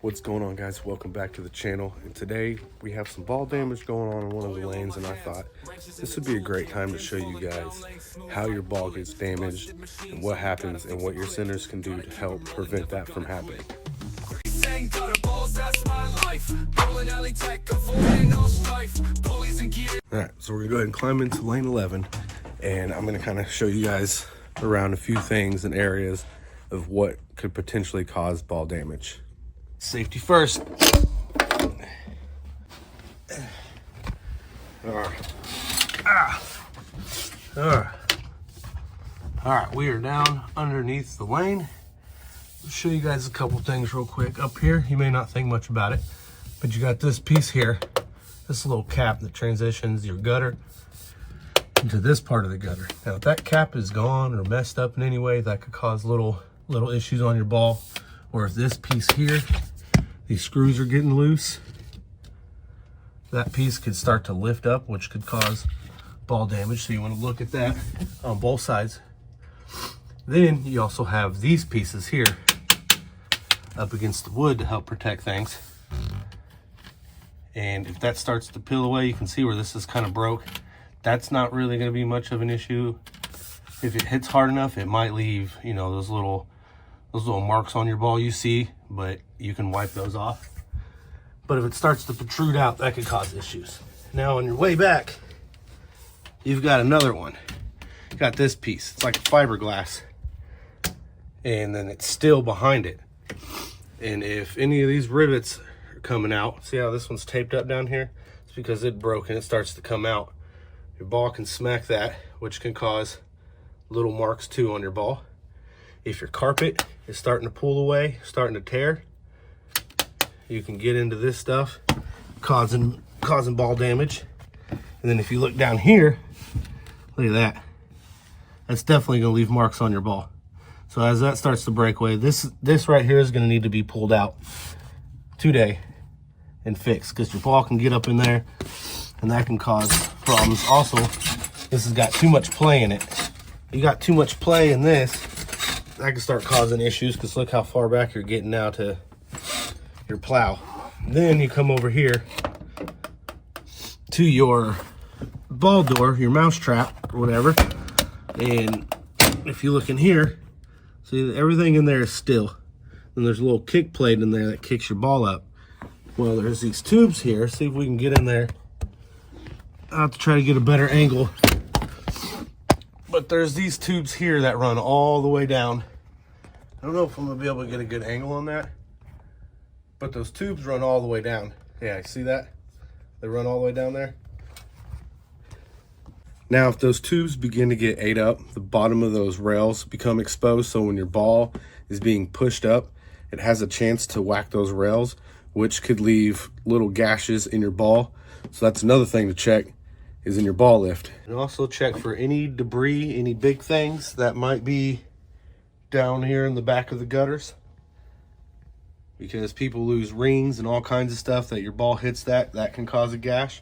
What's going on, guys? Welcome back to the channel, and today we have some ball damage going on in one of the lanes, and I thought this would be a great time to show you guys how your ball gets damaged and what happens and what your centers can do to help prevent that from happening. Alright, so we're gonna go ahead and climb into lane 11, and I'm gonna kind of show you guys around a few things and areas of what could potentially cause ball damage. Safety first. All right, we are down underneath the lane. I'll show you guys a couple things real quick. Up here, you may not think much about it, but you got this piece here, this little cap that transitions your gutter into this part of the gutter. Now, if that cap is gone or messed up in any way, that could cause little issues on your ball. Or if this piece here, these screws are getting loose, that piece could start to lift up, which could cause ball damage. So you want to look at that on both sides. Then you also have these pieces here up against the wood to help protect things. And if that starts to peel away, you can see where this is kind of broke. That's not really going to be much of an issue. If it hits hard enough, it might leave, you know, those little marks on your ball you see, but you can wipe those off. But if it starts to protrude out, that could cause issues. Now on your way back, you've got another one. You got this piece, it's like fiberglass, and then it's still behind it. And if any of these rivets are coming out, see how this one's taped up down here? It's because it broke and it starts to come out. Your ball can smack that, which can cause little marks too on your ball. If your carpet is starting to pull away, starting to tear, you can get into this stuff, causing ball damage. And then if you look down here, look at that. That's definitely gonna leave marks on your ball. So as that starts to break away, this right here is gonna need to be pulled out today and fixed, because your ball can get up in there and that can cause problems. Also, this has got too much play in it. You got too much play in this, that can start causing issues, because look how far back you're getting now to your plow. Then you come over here to your ball door, your mouse trap or whatever, and if you look in here, see that everything in there is still. And there's a little kick plate in there that kicks your ball up. Well, there's these tubes here. See if we can get in there. I'll have to try to get a better angle. But there's these tubes here that run all the way down. I don't know if I'm gonna be able to get a good angle on that, but those tubes run all the way down. Yeah, see that? They run all the way down there. Now, if those tubes begin to get ate up, the bottom of those rails become exposed. So when your ball is being pushed up, it has a chance to whack those rails, which could leave little gashes in your ball. So that's another thing to check, is in your ball lift. And also check for any debris, any big things that might be down here in the back of the gutters, because people lose rings and all kinds of stuff that your ball hits that can cause a gash.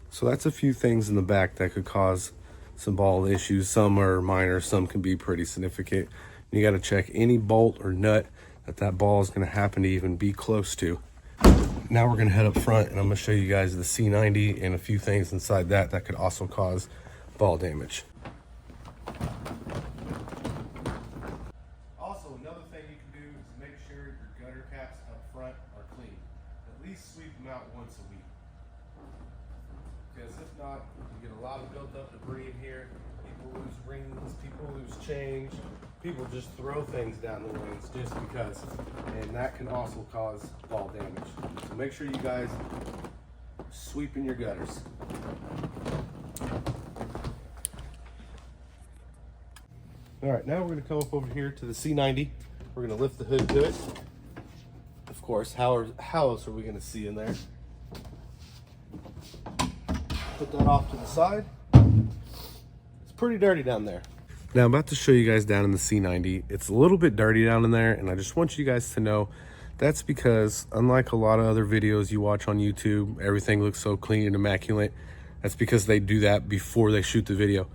So that's a few things in the back that could cause some ball issues. Some are minor, some can be pretty significant. You got to check any bolt or nut that ball is going to happen to even be close to. Now we're going to head up front, and I'm going to show you guys the C90 and a few things inside that could also cause ball damage. Also, another thing you can do is make sure your gutter caps up front are clean. At least sweep them out once a week. Because if not, you get a lot of built up debris in here. People lose rings, people lose change. People just throw things down the lanes just because. And that can also cause ball damage. So make sure you guys are sweeping your gutters. All right, now we're gonna come up over here to the C90. We're gonna lift the hood to it. Of course, how else are we gonna see in there? Put that off to the side. It's pretty dirty down there. Now I'm about to show you guys down in the C90. It's a little bit dirty down in there, and I just want you guys to know that's because, unlike a lot of other videos you watch on YouTube, everything looks so clean and immaculate. That's because they do that before they shoot the video.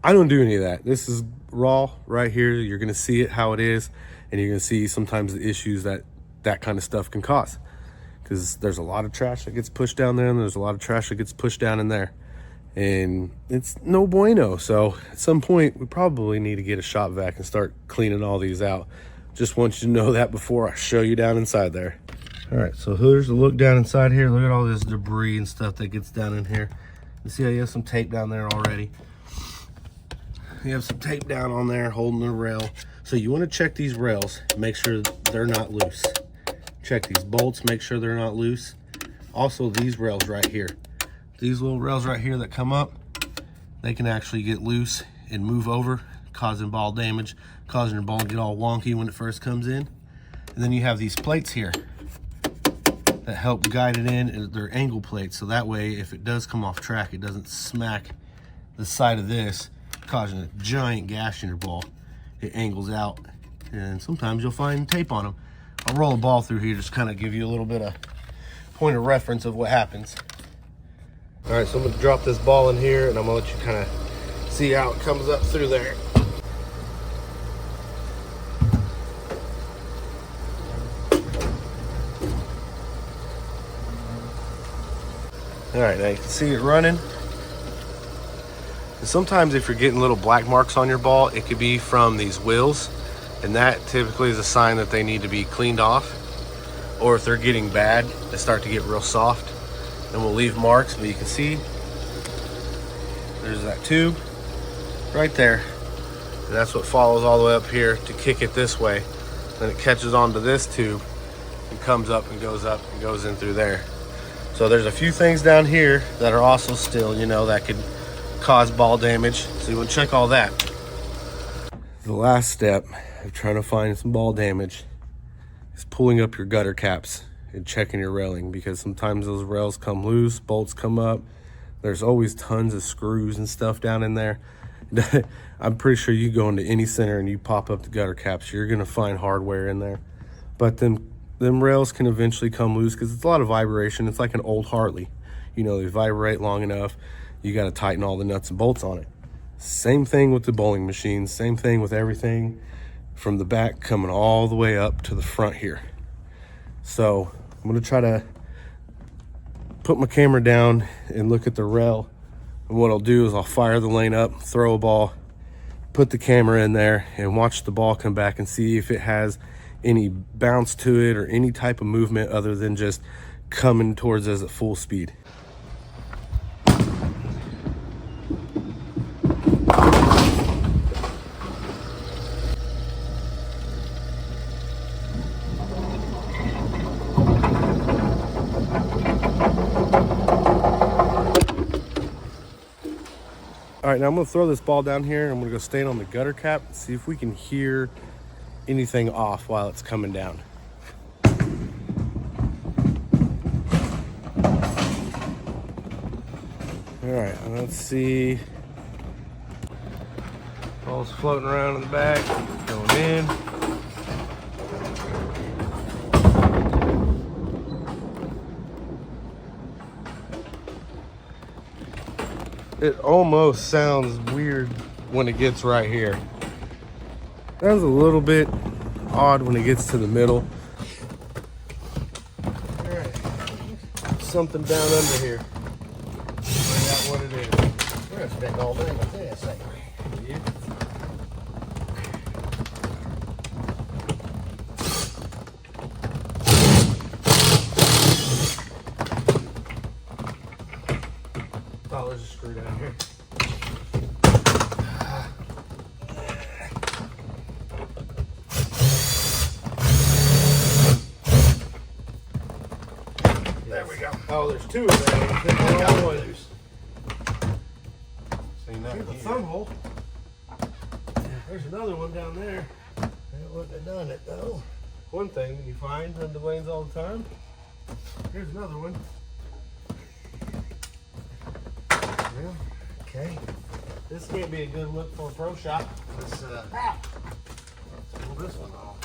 I don't do any of that. This is raw right here. You're gonna see it how it is, and you're gonna see sometimes the issues that that kind of stuff can cause, because there's a lot of trash that gets pushed down there, and there's a lot of trash that gets pushed down in there, and it's no bueno. So at some point we probably need to get a shop vac and start cleaning all these out. Just want you to know that before I show you down inside there. All right, so here's a look down inside here. Look at all this debris and stuff that gets down in here. You see how you have some tape down there already. You have some tape down on there holding the rail. So you want to check these rails, make sure they're not loose. Check these bolts, make sure they're not loose. Also these rails right here. These little rails right here that come up, they can actually get loose and move over, causing ball damage, causing your ball to get all wonky when it first comes in. And then you have these plates here that help guide it in, and they're angle plates. So that way, if it does come off track, it doesn't smack the side of this, causing a giant gash in your ball. It angles out, and sometimes you'll find tape on them. I'll roll a ball through here, just kind of give you a little bit of point of reference of what happens. All right, so I'm gonna drop this ball in here, and I'm gonna let you kind of see how it comes up through there. All right, now you can see it running. And sometimes if you're getting little black marks on your ball, it could be from these wheels, and that typically is a sign that they need to be cleaned off. Or if they're getting bad, they start to get real soft and will leave marks. But you can see there's that tube right there. And that's what follows all the way up here to kick it this way. Then it catches onto this tube and comes up and goes in through there. So there's a few things down here that are also still, you know, that could cause ball damage. So you want to check all that. The last step of trying to find some ball damage is pulling up your gutter caps and checking your railing, because sometimes those rails come loose, bolts come up. There's always tons of screws and stuff down in there. I'm pretty sure you go into any center and you pop up the gutter caps, you're gonna find hardware in there. But them rails can eventually come loose because it's a lot of vibration. It's like an old Harley. You know, they vibrate long enough, you got to tighten all the nuts and bolts on it. Same thing with the bowling machines, same thing with everything from the back coming all the way up to the front here. So I'm going to try to put my camera down and look at the rail. And what I'll do is I'll fire the lane up, throw a ball, put the camera in there, and watch the ball come back and see if it has any bounce to it or any type of movement other than just coming towards us at full speed. All right, now I'm gonna throw this ball down here. I'm gonna go stand on the gutter cap and see if we can hear anything off while it's coming down. All right, let's see. Ball's floating around in the back, going in. It almost sounds weird when it gets right here. Sounds a little bit odd when it gets to the middle. All right, something down under here. Find out what it is. We're gonna spend all day with this, ain't we? Yeah. Oh, there's a screw down here. There we go. Oh, there's two of them. Here's the thumb hole. There's another one down there. That wouldn't have done it though. One thing you find on the lanes all the time. Here's another one. Well, okay. This can't be a good look for a pro shop. Let's pull this one off.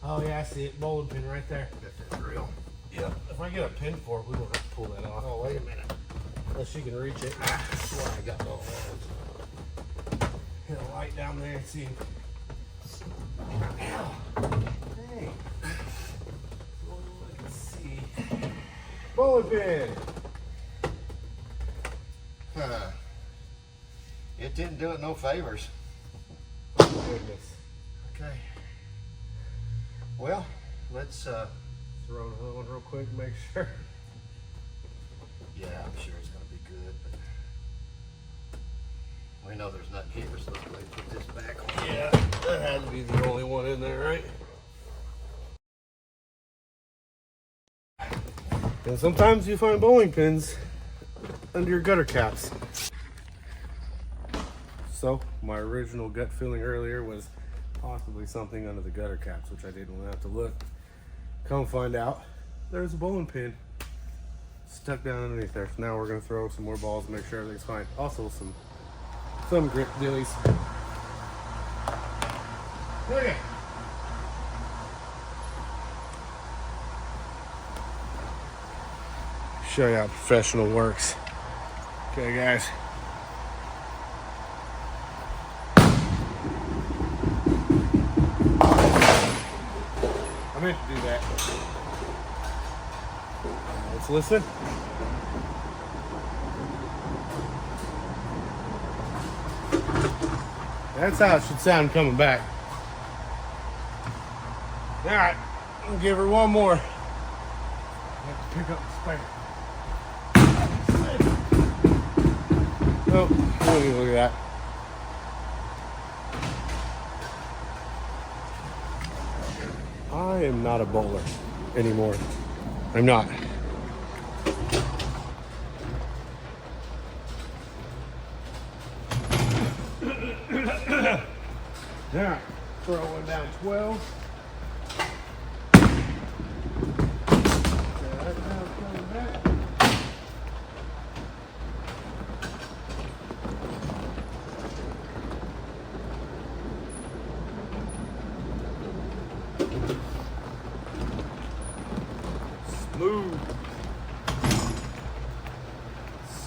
Oh yeah, I see it. Bowling pin right there. That's real. Yep. If I get a pin for it, we won't have to pull that off. Oh, wait a minute. Unless you can reach it. That's why I got no hands. Hit a light down there and see. bowling pin. It didn't do it no favors. Oh goodness. Okay. Well, let's throw another one real quick to make sure. yeah, I'm sure it's gonna be good, but we know there's nothing here, so let's go ahead and put this back on. Yeah, that had to be the only one in there, right? And sometimes you find bowling pins under your gutter caps. So my original gut feeling earlier was possibly something under the gutter caps, which I didn't want to have to look. Come find out, there's a bowling pin stuck down underneath there. So now we're gonna throw some more balls and make sure everything's fine. Also some grip dealies. Okay. Show you how professional works. Okay, guys. I meant to do that. Let's listen. That's how it should sound coming back. All right, we'll give her one more. Have to pick up the spare. Oh, look at that. I am not a bowler anymore. I'm not. All right, throw one down 12. Smooth.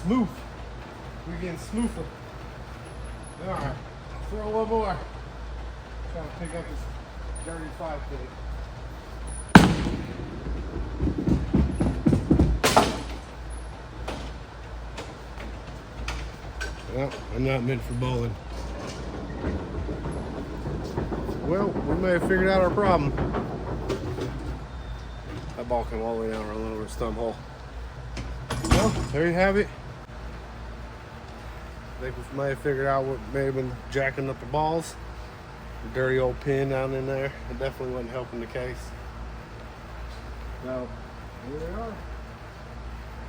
Smooth. We're getting smoother. All right, throw one more. Trying to pick up this dirty 5 thing. Well, I'm not meant for bowling. Well, we may have figured out our problem. That ball came all the way down our little stump hole. Well, there you have it. I think we may have figured out what may have been jacking up the balls. The dirty old pin down in there. It definitely wasn't helping the case. Now, here they are.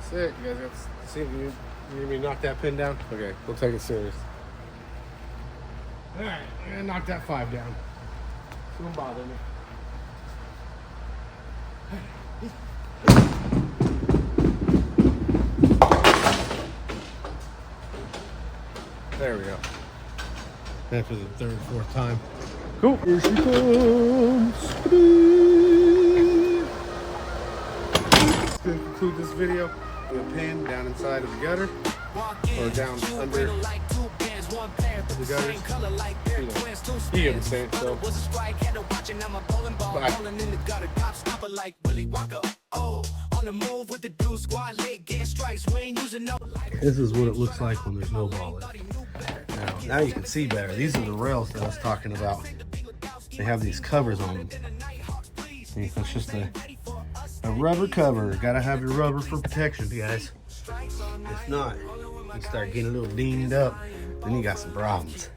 That's it. You guys got to see if you need me to knock that pin down? Okay, we'll take it serious. All right, I'm gonna knock that 5 down. It won't bother me. There we go. After the 3rd, 4th time. Cool. Here she comes. It's going to conclude this video with a pin down inside of the gutter or down under the gutters. You get what I'm saying. So, this is what it looks like when there's no ball in it. Now you can see better. These are the rails that I was talking about. They have these covers on them. It's just a rubber cover. Gotta have your rubber for protection, guys. If not, you start getting a little dinged up, then you got some problems.